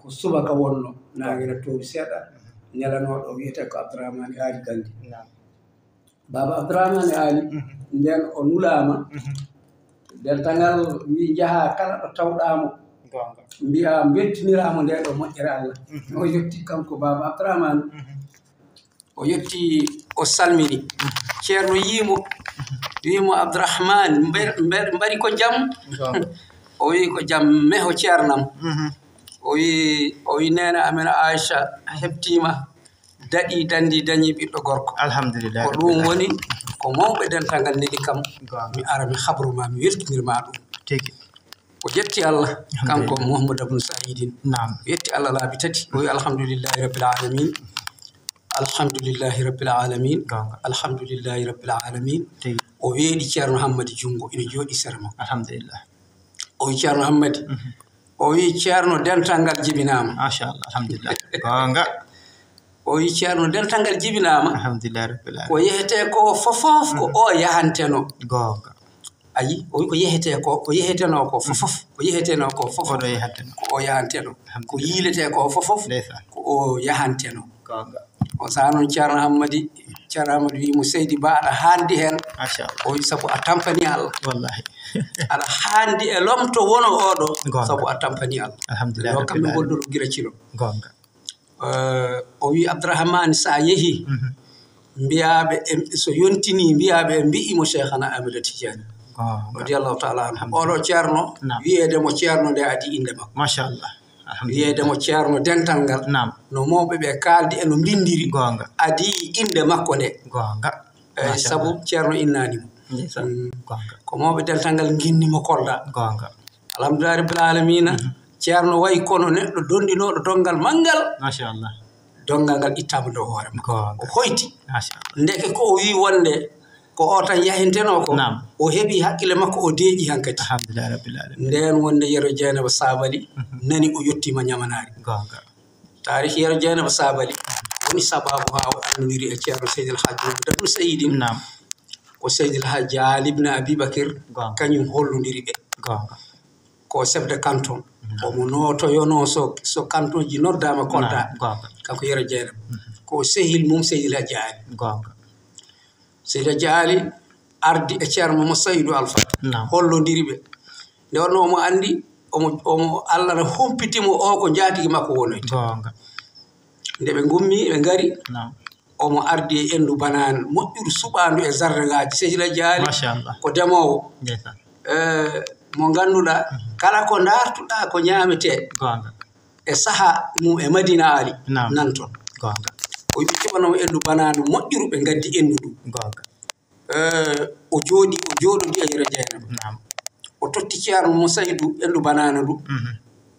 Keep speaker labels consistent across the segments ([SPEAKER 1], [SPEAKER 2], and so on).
[SPEAKER 1] ko subaka wonno nangira towi seeɗa ñalanoɗo wiyete ko Abdourahmane Ali Gandi baba Abdourahmane Ali nden o nulama dentangal wi jaha kala ɗo tawɗamo mbiya beltiniramo nde ɗo moƴƴere Allah o yetti kanko baba Abdourahmane o yetti o salmini ceerno wimo Abdourahmane mbari ko jam o wi ko jam meho ceernam o wi nena amen Aicha heɓtima daɗi dandi dañi ɓiɗɗo gorko
[SPEAKER 2] alhamdulillah
[SPEAKER 1] ko ɗum woni ko mawɓe dental neli kam mi ara mi habruma mi weltinirma ɗum
[SPEAKER 2] tigi
[SPEAKER 1] o yetti Allah kanko Mouhamadou Abou Saïdine yetti Allah laabi tati o wi alhamdulillahi rabbil alamin alhamdulillahi rabbil alamin alhamdulillahi rabbil alamin o weeɗi ceerno Hammadi jungo ina jooɗi sera makko
[SPEAKER 2] alhamdulillah
[SPEAKER 1] o wi ceerno Hammadi o wi ceerno dental ngal jibinama
[SPEAKER 2] machallah alhamdulillah gonga
[SPEAKER 1] o wi ceerno dental ngal jibinama
[SPEAKER 2] alhamdulillah rabbil alamin
[SPEAKER 1] ko yehete ko fofof ko o yahanteno
[SPEAKER 2] gonga
[SPEAKER 1] ayi o wi ko yehete ko yeheteno ko fofof ko yeheteno ko fofof ko o yahanteno ko yilete ko fofof ko o yahanteno
[SPEAKER 2] gonga
[SPEAKER 1] o sa noon ceerno Hammadi wimo Seydi Ba aɗa handi hen o wi sabu a tampani Allah
[SPEAKER 2] wallahi
[SPEAKER 1] aɗa handi e lomto wono oɗo sabu a tampani Allah
[SPEAKER 2] alhamdulillah
[SPEAKER 1] o kamɓe golloro guila cilo
[SPEAKER 2] gonga
[SPEAKER 1] o wi Abdourahmane sa yeehi mbiyaɓe so yontini mbiyaɓe mbi'imo Cheikhana Amadou Tidiane radiyallahu taala anhu oɗo ceerno wiyedemo ceerno nde adi inde makko
[SPEAKER 2] machallah
[SPEAKER 1] wiyedemo ceerno dental ngal no mawɓeɓe kaldi eno mbindiri adi inde makko nde sabu ceerno innanimo ko mawɓe dental ngal ginnimo Kolda alhamdulillah rabbil alamina ceerno wayi kono neɗɗo dondinoɗo dongal manggal
[SPEAKER 2] machallah
[SPEAKER 1] dongal ngal ittama dow hoore makko o hoyti ndeke ko o wi wonde ko o tan yahinteno ko o heɓi haqqille makko o deeƴi hankadi
[SPEAKER 2] alhamdulillah rabbil alamin
[SPEAKER 1] nden wonde Yero Dieynaba Sabali nani o yettima ñamanari tarih Yero Dieynaba Sabali woni sababu ha o annodiri e ceerno Seydi El Hadji Mamadou Abou Saïdine ko Seydi El Hadji Ali ibn Abibakir kañum hollodiri ɓe ko chef de canton omo notoyono so canton ji noddama Kolda kanko Yero Dieynaba ko sehil mum Seydi El Hadji Ali Seydi El Hadji Ali ardi e ceerno Mamadou Saydou Alpha hollodiri ɓe nde wonno omo andi omo Allah ne humpitimo o ko jaatigi makko wonoyte nde ɓe gummi ɓe ngari omo ardi e endu banane moƴƴuru suɓandu e jardin ngaji Seydi El Hadji Ali ko demowo mo ganduɗa kala ko dartuɗa ko ñamete e saaha mum e Madina Ali nanton o wi keɓanomo endu banane moƴƴuru ɓe gaddi endu ɗum o jooɗodi e Yero Dieynaba o totti ceerno mo Saydou endu banane ndu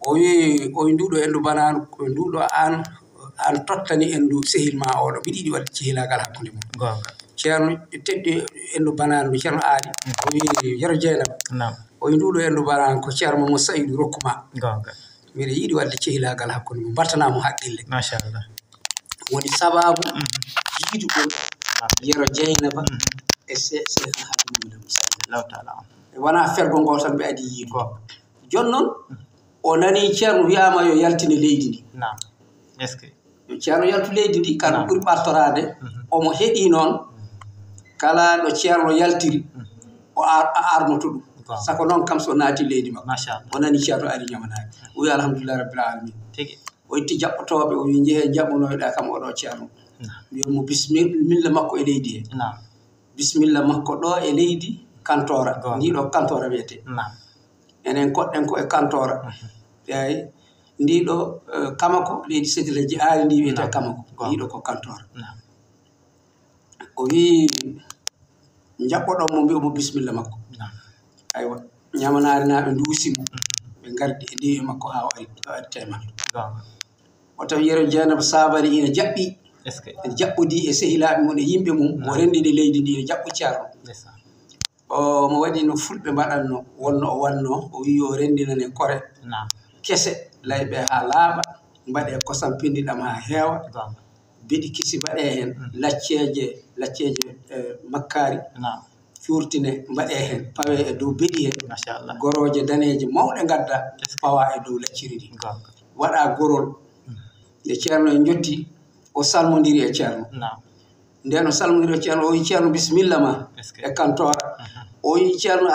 [SPEAKER 1] o wi nduɗo endu banane ko nduɗo an tottani endu sehil ma oɗo mbiɗa yiɗi wadde cehilagal hakkude mum ceerno teɗɗi endu banane ndu ceerno Ali o wi Yero Dieynaba o wi nduɗo endu banane ko ceerno mo Saydou rokkuma mbiɗa yiɗi wadde cehilagal hakkude mum mbattanamo haqqille
[SPEAKER 2] machallah
[SPEAKER 1] woni sababu yiidugol Yero Dieynaba e Seydi El Hadji Mamadou Abou wona fergo ngo tan ɓe adi yiid joni noon o nani ceerno wiyama yo yaltine leydi ndi yo ceerno yaltu leydi ndi kana ɓuuri ɓartorade omo heeɗi noon kala ɗo ceerno yaltiri o arnoto ɗum sako noon kam so naati leydi makko o nani ceerno ari ñamanade o wi alhamdulillah rabbil alamin o itti jaɓɓotoɓe o wi jeehe jaɓɓunoyoɗa kam oɗo ceerno wiyamo bisimilla makko e leydi he bisimilla makko ɗo e leydi Kantora ndiɗo Kantora wiyete enen koɗɗen ko e Kantora eyi ndiɗo Kamako leydi Seydi El Hadji Ali ndi wiyete Kamako ndiɗo ko Kantora o wi jaɓɓoɗon mo mbiyamo bisimilla makko aywa ñamanari naɓe duusimo ɓe gardi e ndewi makko ha o ari temal o tawi Yero Dieynaba Sabali ina jaɓɓi ene jaɓɓodi e sehilaɓe mum e yimɓe mum mo rendini leydi ndi ene jaɓɓo ceerno mo waɗi no fulɓe mbaɗatno wonno o wanno o wi o rendinane kore kese layɓe ha laaɓa mbaɗe kosam pindiɗam ha heewa beɗi kisi mbaɗe hen lacceje makkari cuurtine mbaɗe hen pawe e dow beɗi he goroje daneje mawɗe gadda pawa e dow lacciri ndi o waɗa gorol e ceerno en jotti o salmodiri e ceerno nden o salmodiri e ceerno o wi ceerno bisimilla ma e kantora o wi ceerno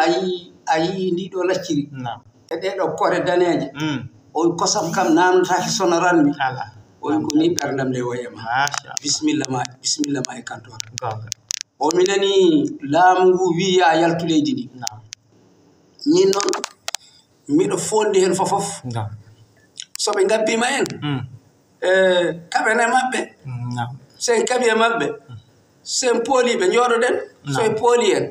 [SPEAKER 1] a yii ndiɗo lacciri e ɗeɗo kore daneje o wi kosam kam nanotaki sono ranmi o wi ko ni ɓerdam nde woyema bisimilla ma e kantora o mi nani laamu ngu wiya yaltu leydi ndi min noon miɗo fondi hen fofof soɓe gabbima en kaɓene maɓɓe sen kaɓi e maɓɓe sen pooliɓe jooɗoɗen soye pooli en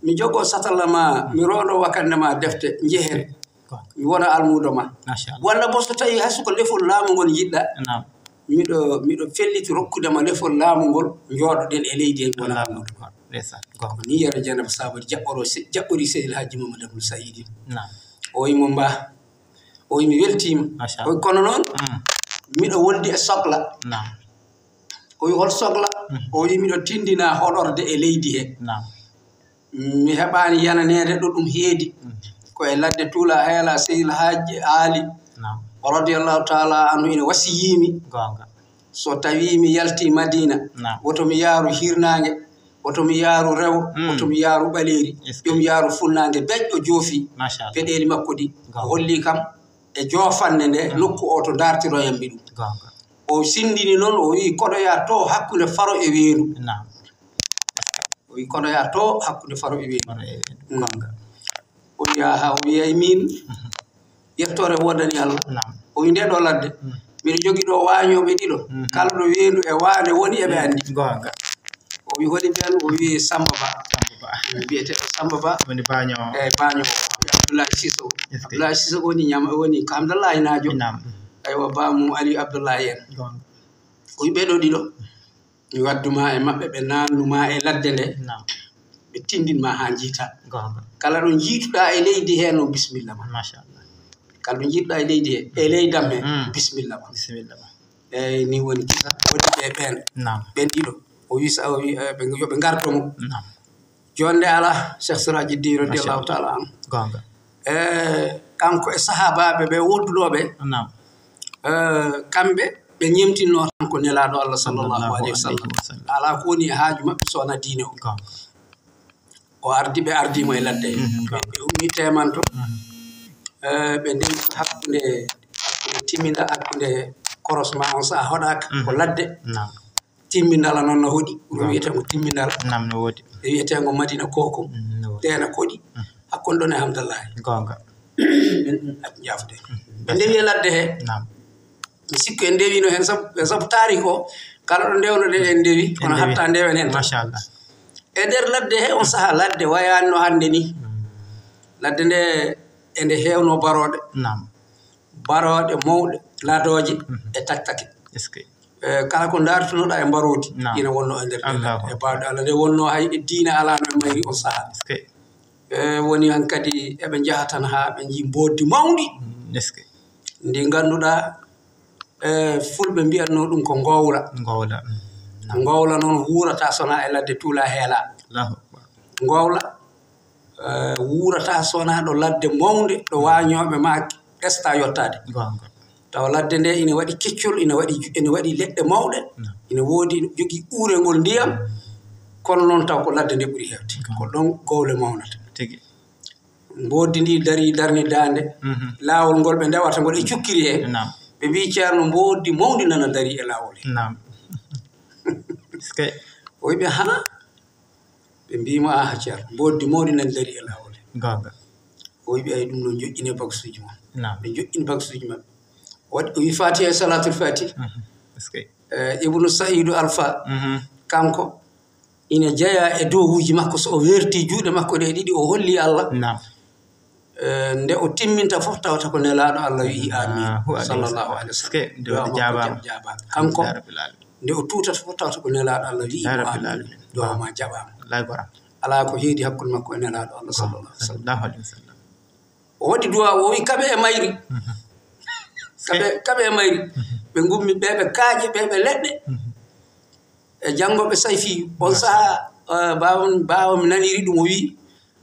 [SPEAKER 1] mi jogo satalla ma mi rondo wakande ma defte jehen mi wona almudo ma walla bo so tawi hay soko lefol laamu ngol jiɗɗa miɗo felliti rokkudema lefol laamu ngol jooɗoɗen e leydi en wona almudo ma ko ni yara Dieynaba Sabally jaɓɓori Seydil Hadji Mamadou Abdoul Saïdi o wimo mba o wi mi weltima o wi kono noon miɗo wondi e sohla o wi hol sohla o wi miɗo tindina hoɗorde e leydi he mi heɓani yananede ɗo ɗum heedi koye ladde Tuula Heela Seydil Hadji Ali radiyallahu taala anhu ina wasiyimi so tawi mi yalti Madina woto mi yaaru hirnange woto mi yaaru rewo woto mi yaaru ɓaleeri ɗum yaaru funnange beƴƴo joofi peɗeli makko ɗi o holli kam e joofanne nde nokku o to dartiroyammi ɗum o sindini noon o wi koɗoya to hakkude faro e weedu o wi koɗoya to hakkude faro e weedu o wiya ha o wiyay min yettore wodani Allah o wi nde ɗo ladde miɗo jogui ɗo wañoɓe ɗiɗo kala ɗo weendu e waane woni eɓe andi o wi hoɗi ɓen o wi Samba Ba wiyeteɗo Samba Ba
[SPEAKER 2] woni baño
[SPEAKER 1] Abdoulaye Sisso Abdoulaye Sisso woni ko Hamdallahi Najo aywa bamum Ali Abdoulaye en o wi ɓeɗo ɗiɗo mi wadduma e maɓɓe ɓe nannuma e ladde nde ɓe tindinma ha jiita kala ɗo jiituɗa e leydi he no bisimilla ma kala ɗo jiituɗa e leydi he e leydam he bisimilla ma eyyi ni woni kisa waɗi ɓe ɓen ɗiɗo o wi yoɓe gartomo jonde ala Cheikh Siraji radiyallahu taala anhu kanko e sahabaɓe ɓe wodduɗoɓe kamɓe ɓe ñemtinno tan ko nelaɗo Allah sallllahu alayhi wa sallam ala ko woni e haaju maɓɓe sowona diine o ardi ɓe ardimo e ladde ɓe ummi temanto ɓe ndewi hakkude timminda hakkude korosma on saha hoɗaka ko ladde timmindala noon no hoɗi ɗum wiyetego timmindala e wiyetego Madina Koko ɗena koɗi hakkude ɗon e Hamdallahi jafde ɓe ndewi e ladde he mi sikku en ndewino hen sabu taarih o kala ɗo ndewnoɗen en ndewi kono hatta ndewen hen machallah e nder ladde he on saha ladde wayani no hande ni ladde nde ende hewno baroɗe baroɗe mawɗe ladoje e taktake kala ko dartunoɗa e mbarodi ina wonno e nder e bawɗe Allah nde wonno hay diina ala no mayri on saha woni hankadi eɓe jaha tan ha ɓe jii mboddi mawɗi ndi ganduɗa fulɓe mbiyatno ɗum ko ngowla ngowla noon wurata sona e ladde Tuula Heela ngowla wurata sona ɗo ladde mawde ɗo wañoɓe ma ɗesta yottade tawa ladde nde ina waɗi keccol ina waɗi leɗɗe mawɗe ina woodi jogii uurengol ndiyam kono noon taw ko ladde nde ɓuri hewde ko ɗon gowle mawnata mboddi ndi darni dande laawol ngol ɓe ndewata ngol e cukkiri he ɓe mbi ceerno mboddi mawdi nana dari e laawol he o wiɓe ha ɓe mbimo aha ceerno mboddi mawdi nana dari e laawol he o wiɓe ay ɗum ɗo joƴƴine bagsuji mon ɓe joƴƴini bagsuji maɓɓe waɗi o wi Fatiha e salatul Fatih Ibnu Saïdou Alpha kanko ina jeeya e dowuji makko so o werti juuɗe makko ɗe ɗiɗi o holli Allah nde o timminta fof tawata ko nelaɗo Allah wi amin sallallahu alaihi wasallam jaaba kanko nde o tutata fof tawata ko nelaɗo Allah wi amin duwama jaɓama ala ko heedi hakkude makko e nelaɗo Allah sallallahu alaihi wasallam o waɗi duwa o wi kaɓe e mayri kaɓe e mayri ɓe gummi ɓeɓe kaaƴe ɓeɓe leɗɗe e janngoɓe sayfi on saha bawa mi naniri ɗum o wi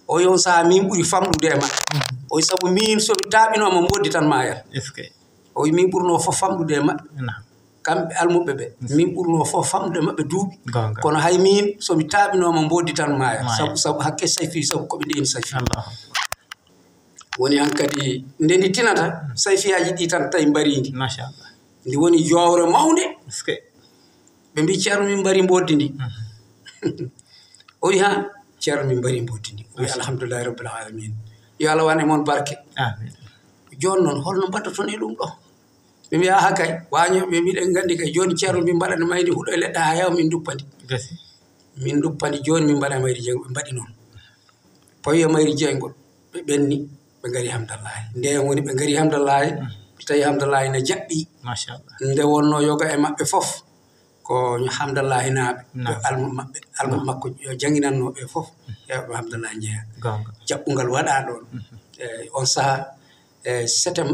[SPEAKER 1] o yon saha min ɓuri famɗude e ma o wi sabu min somi taaɓinoma mboddi tan ma yat o wi min ɓurno fof famɗude e maɓɓe
[SPEAKER 2] Naam.
[SPEAKER 1] kamɓe almuɓe ɓe min ɓurno fof famɗude e maɓɓe duuɓi
[SPEAKER 2] Gonga.
[SPEAKER 1] kono hay min somi taaɓinoma mboddi tan maaya sabu hakke Sayfi sabu koɓe ndeni Sayfi
[SPEAKER 2] Allahu
[SPEAKER 1] woni hankadi nde ndi tinata sayfiyaji ɗi tan tawi mbarindi
[SPEAKER 2] machallah
[SPEAKER 1] ndi woni jowre mawde
[SPEAKER 2] eske
[SPEAKER 1] ɓe mbi ceerno min mbari mboddi ndi o wi ha ceerno min mbari mboddi ndi o wi alhamdulillahi rabbil alamin yo Allah wan e moon barke
[SPEAKER 2] amin
[SPEAKER 1] joni noon holno mbaɗaton e ɗum ɗo ɓe mbi aha kay wañoɓe mbiɗen gandi kay joni ceerno min mbaɗani mayde huuɗo e leɗɗe ha heewa min duppandi
[SPEAKER 2] gasi
[SPEAKER 1] min duppandi joni min mbaɗa mayri jeygol ɓe mbaɗi noon pawiyo mayri jeygol ɓe ɓenni ɓe ngari hamdallahi nde woni ɓe ngari hamdallahi tawi hamdallahi ne jaɓɓi
[SPEAKER 2] machallah
[SPEAKER 1] nde wonno yoga e maɓɓe fof ko hamdallahi naaɓe almu maɓɓe almu makko yo janginannoɓe fof heewɓe hamdallahi jeeya
[SPEAKER 2] gonga
[SPEAKER 1] jaɓɓungal waɗa ɗon on saaha setem